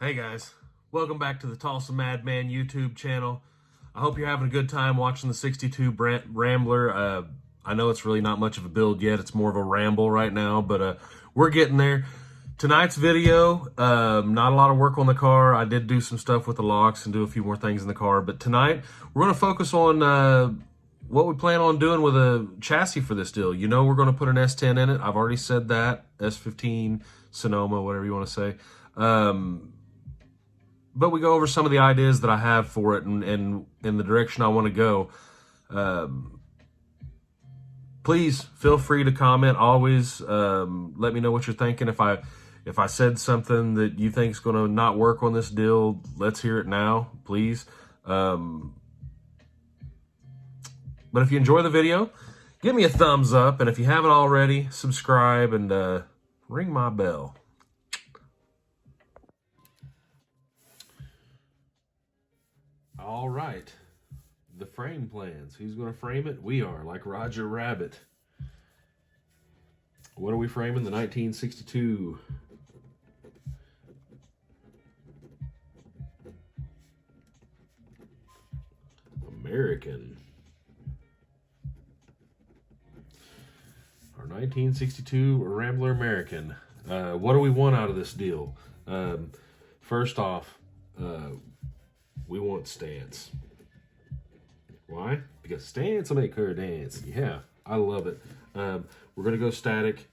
Hey guys, welcome back to the Tulsa Madman YouTube channel. I hope you're having a good time watching the 62 Rambler. I know it's really not much of a build yet, it's more of a ramble right now, but we're getting there. Tonight's video, not a lot of work on the car. I did do some stuff with the locks and do a few more things in the car, but tonight we're going to focus on what we plan on doing with a chassis for this deal. You know we're going to put an S10 in it. I've already said that. S15, Sonoma, whatever you want to say. But we go over some of the ideas that I have for it and in the direction I want to go. Please feel free to comment always. Let me know what you're thinking. If I said something that you think is going to not work on this deal, let's hear it now, please. But if you enjoy the video, give me a thumbs up. And if you haven't already, subscribe and ring my bell. All right, the frame plans. Who's going to frame it? We are, like Roger Rabbit. What are we framing? The 1962 American. Our 1962 Rambler American. What do we want out of this deal? First off, we want stance. Why? Because stance will make her dance. Yeah, I love it. We're going to go static.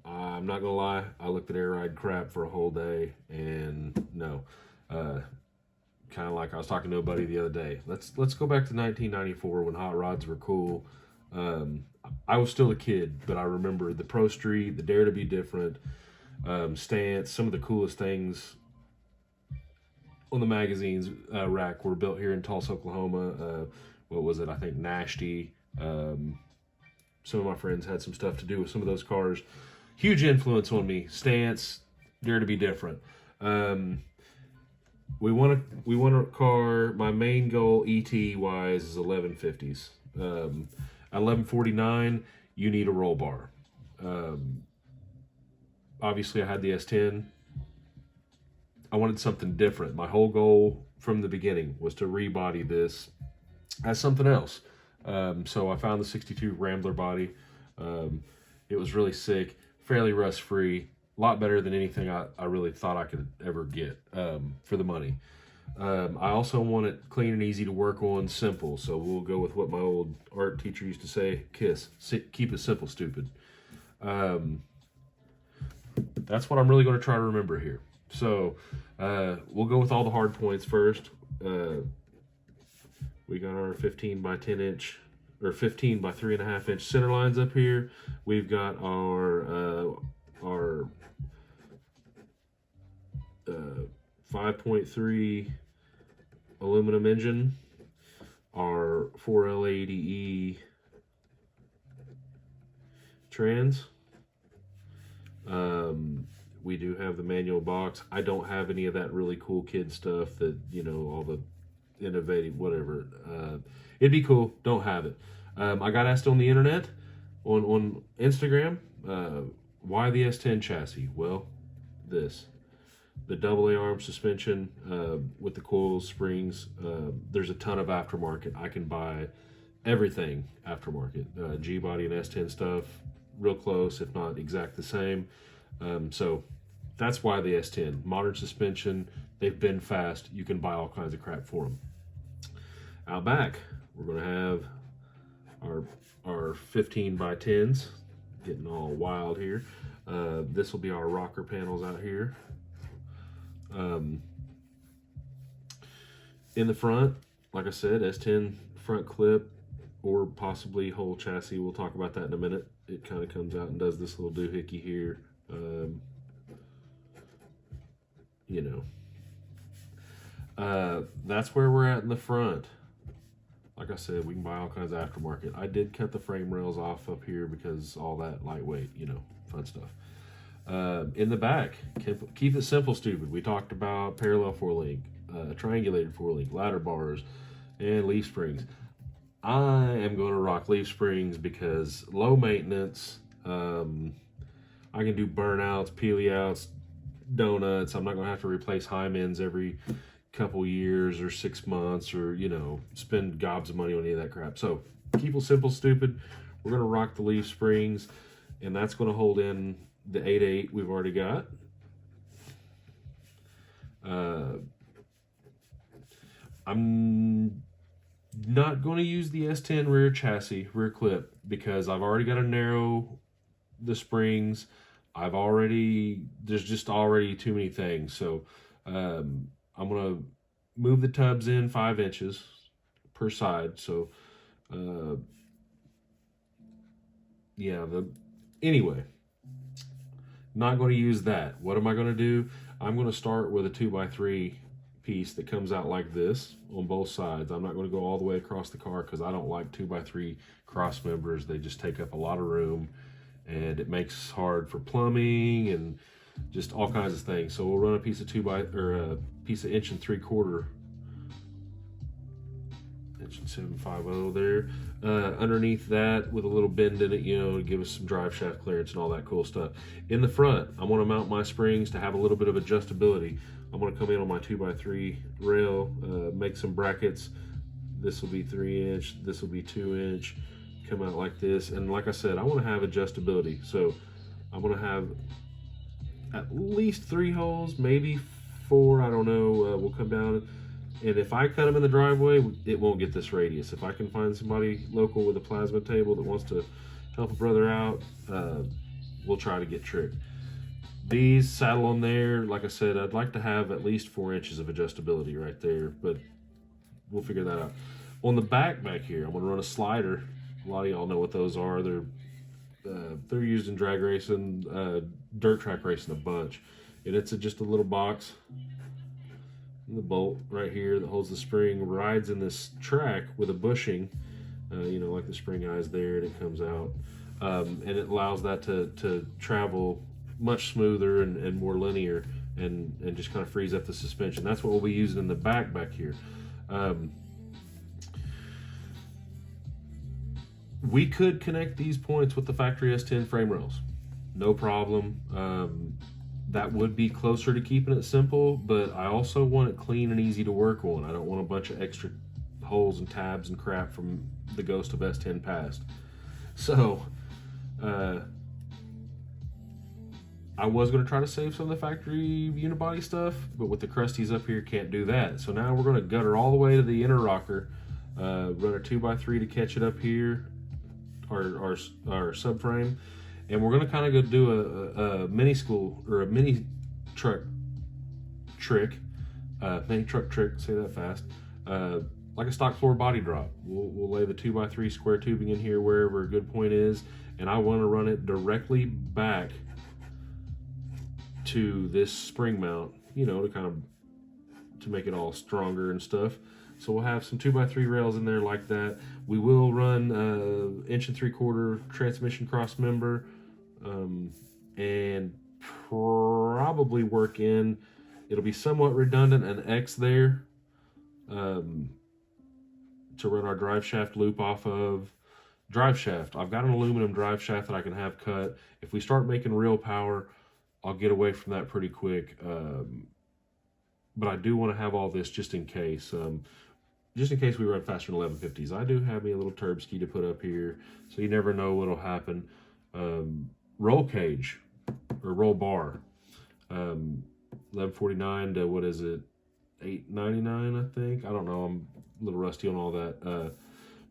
I'm not going to lie. I looked at air ride crap for a whole day, and no. Kind of like I was talking to a buddy the other day. Let's go back to 1994 when hot rods were cool. I was still a kid, but I remember the Pro Street, the Dare to Be Different, stance, some of the coolest things on the magazines rack were built here in Tulsa, Oklahoma. What was it? I think Nashty. Some of my friends had some stuff to do with some of those cars. Huge influence on me. Stance, Dare to Be Different. We want a car. My main goal, ET wise, is 1150s. At 1149, you need a roll bar. Obviously, I had the S10. I wanted something different. My whole goal from the beginning was to rebody this as something else. So I found the 62 Rambler body. It was really sick, fairly rust-free, a lot better than anything I really thought I could ever get for the money. I also want it clean and easy to work on, simple. So we'll go with what my old art teacher used to say, KISS, keep it simple, stupid. That's what I'm really going to try to remember here. So we'll go with all the hard points first. We got our 15 by 10 inch or 15 by 3.5 inch center lines up here. We've got our 5.3 aluminum engine, our 4L80E trans. We do have the manual box. I don't have any of that really cool kid stuff that, you know, all the innovative, whatever. It'd be cool. Don't have it. I got asked on the internet, on Instagram, why the S10 chassis? Well, this. The AA arm suspension with the coils, springs. There's a ton of aftermarket. I can buy everything aftermarket. G-body and S10 stuff, real close, if not exact the same. So that's why the S10. Modern suspension, they've been fast. You can buy all kinds of crap for them. Out back, we're going to have our 15 by 10s, getting all wild here. This will be our rocker panels out here. In the front, like I said, S10 front clip or possibly whole chassis. We'll talk about that in a minute. It kind of comes out and does this little doohickey here. You know, that's where we're at in the front. Like I said, we can buy all kinds of aftermarket. I did cut the frame rails off up here because all that lightweight, you know, fun stuff. In the back, keep it simple, stupid. We talked about parallel four-link, triangulated four-link, ladder bars, and leaf springs. I am going to rock leaf springs because low maintenance. I can do burnouts, peely outs, donuts. I'm not going to have to replace hymens every couple years or 6 months, or, you know, spend gobs of money on any of that crap. So keep it simple, stupid. We're going to rock the leaf springs, and that's going to hold in the 8/8 we've already got. I'm not going to use the S10 rear chassis, rear clip, because I've already got to narrow the springs. There's just already too many things. So I'm going to move the tubs in 5 inches per side. So anyway, not going to use that. What am I going to do? I'm going to start with a 2x3 piece that comes out like this on both sides. I'm not going to go all the way across the car because I don't like 2x3 cross members. They just take up a lot of room, and it makes hard for plumbing and just all kinds of things. So we'll run a piece of 1 3/4 inch and 750 there underneath that with a little bend in it, you know, to give us some drive shaft clearance and all that cool stuff. In the front, I want to mount my springs to have a little bit of adjustability. I'm going to come in on my 2x3 rail, make some brackets. This will be 3 inch, this will be 2 inch, come out like this. And like I said, I want to have adjustability. So I'm going to have at least 3 holes, maybe 4, I don't know. We'll come down, and if I cut them in the driveway, it won't get this radius. If I can find somebody local with a plasma table that wants to help a brother out, we'll try to get tricked. These saddle on there, like I said, I'd like to have at least 4 inches of adjustability right there, but we'll figure that out. On the back here, I'm going to run a slider. A lot of y'all know what those are. They're used in drag racing, dirt track racing a bunch. And it's just a little box. And the bolt right here that holds the spring rides in this track with a bushing, you know, like the spring eyes there, and it comes out. And it allows that to travel much smoother and more linear, and just kind of frees up the suspension. That's what we'll be using in the back here. We could connect these points with the factory S10 frame rails, no problem. That would be closer to keeping it simple, but I also want it clean and easy to work on. I don't want a bunch of extra holes and tabs and crap from the ghost of S10 past. So I was going to try to save some of the factory unibody stuff, but with the crusties up here, can't do that. So now we're going to gutter all the way to the inner rocker, run a 2x3 to catch it up here, our subframe, and we're going to kind of go do a mini school, or a mini truck trick, say that fast, like a stock floor body drop. We'll lay the 2x3 square tubing in here wherever a good point is, and I want to run it directly back to this spring mount, you know, to make it all stronger and stuff. So we'll have some 2x3 rails in there like that. We will run 1 3/4 inch transmission cross member, and probably work in, it'll be somewhat redundant, an X there to run our drive shaft loop off of. Drive shaft, I've got an aluminum drive shaft that I can have cut. If we start making real power, I'll get away from that pretty quick. But I do want to have all this just in case. Just in case we run faster than 1150s. I do have me a little turb ski to put up here, so you never know what'll happen. Roll cage, or roll bar. 1149 to, what is it, 899, I think. I don't know, I'm a little rusty on all that.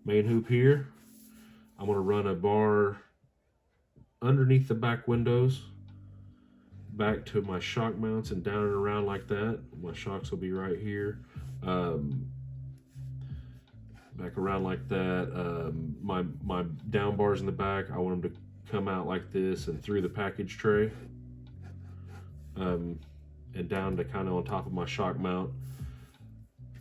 Main hoop here. I'm going to run a bar underneath the back windows, back to my shock mounts, and down and around like that. My shocks will be right here. Back around like that. My down bars in the back, I want them to come out like this and through the package tray, and down to kind of on top of my shock mount.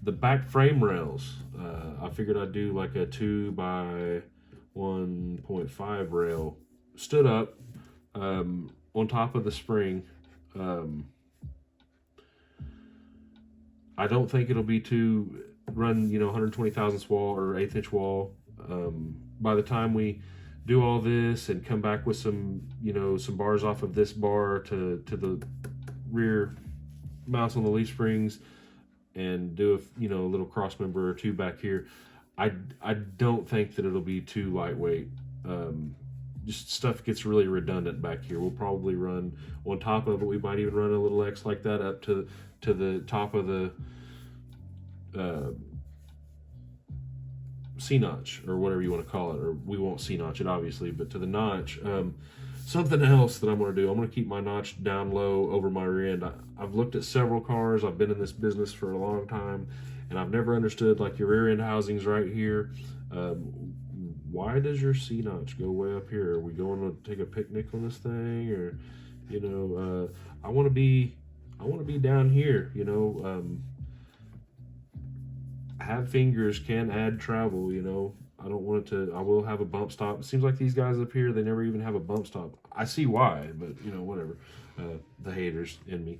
The back frame rails, I figured I'd do like a 2x1.5 rail stood up on top of the spring. I don't think it'll be too run, 120 thousandths wall or 1/8 inch wall. By the time we do all this and come back with some, some bars off of this bar to rear mounts on the leaf springs and do a little cross member or two back here. I don't think that it'll be too lightweight. Just stuff gets really redundant back here. We'll probably run on top of it. We might even run a little X like that up to the top of the C-notch, or whatever you want to call it. Or we won't C-notch it, obviously, but to the notch. Something else that I'm going to do, I'm going to keep my notch down low over my rear end. I've looked at several cars. I've been in this business for a long time, and I've never understood, like, your rear end housing's right here. Why does your C-notch go way up here? Are we going to take a picnic on this thing? Or, I want to be down here, have fingers can add travel, I don't want it to. I will have a bump stop. It seems like these guys up here, they never even have a bump stop. I see why, but whatever. The haters in me.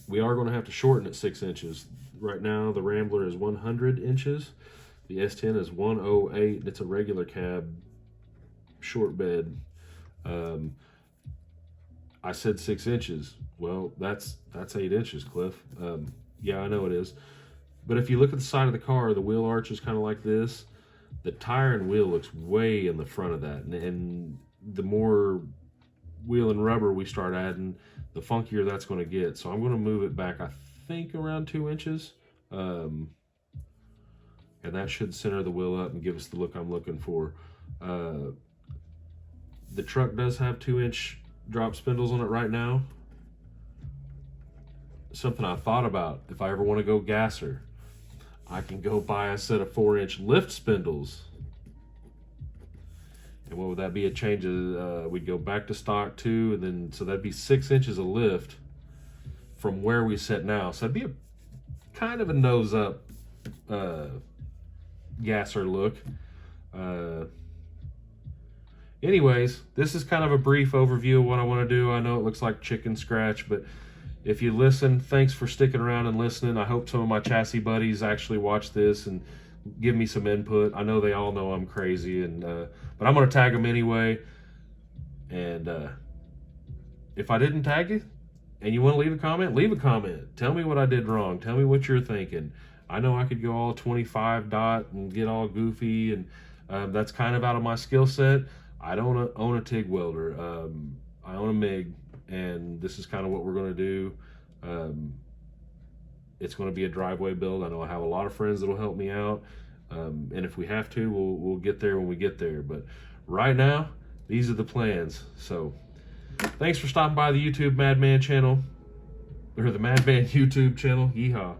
We are going to have to shorten it 6 inches. Right now, the Rambler is 100 inches. The S10 is 108. It's a regular cab, short bed. I said 6 inches. Well, that's 8 inches, Cliff. Yeah, I know it is. But if you look at the side of the car, the wheel arch is kind of like this. The tire and wheel looks way in the front of that. And the more wheel and rubber we start adding, the funkier that's going to get. So I'm going to move it back, I think, around 2 inches. And that should center the wheel up and give us the look I'm looking for. The truck does have 2-inch drop spindles on it right now. Something I thought about, if I ever want to go gasser, I can go buy a set of 4-inch lift spindles. And what would that be? A change of, we'd go back to stock 2, and then, so that'd be 6 inches of lift from where we sit now. So that'd be a kind of a nose up gasser look. Anyways, this is kind of a brief overview of what I want to do. I know it looks like chicken scratch, but if you listen, thanks for sticking around and listening. I hope some of my chassis buddies actually watch this and give me some input. I know they all know I'm crazy, and but I'm going to tag them anyway. And if I didn't tag you and you want to leave a comment, leave a comment. Tell me what I did wrong. Tell me what you're thinking. I know I could go all 25 dot and get all goofy, and that's kind of out of my skill set. I don't own a TIG welder. I own a MIG, and this is kind of what we're going to do. It's going to be a driveway build. I know I have a lot of friends that will help me out, and if we have to, we'll get there when we get there. But right now, these are the plans. So thanks for stopping by the YouTube Madman channel, or the Madman YouTube channel. Yeehaw.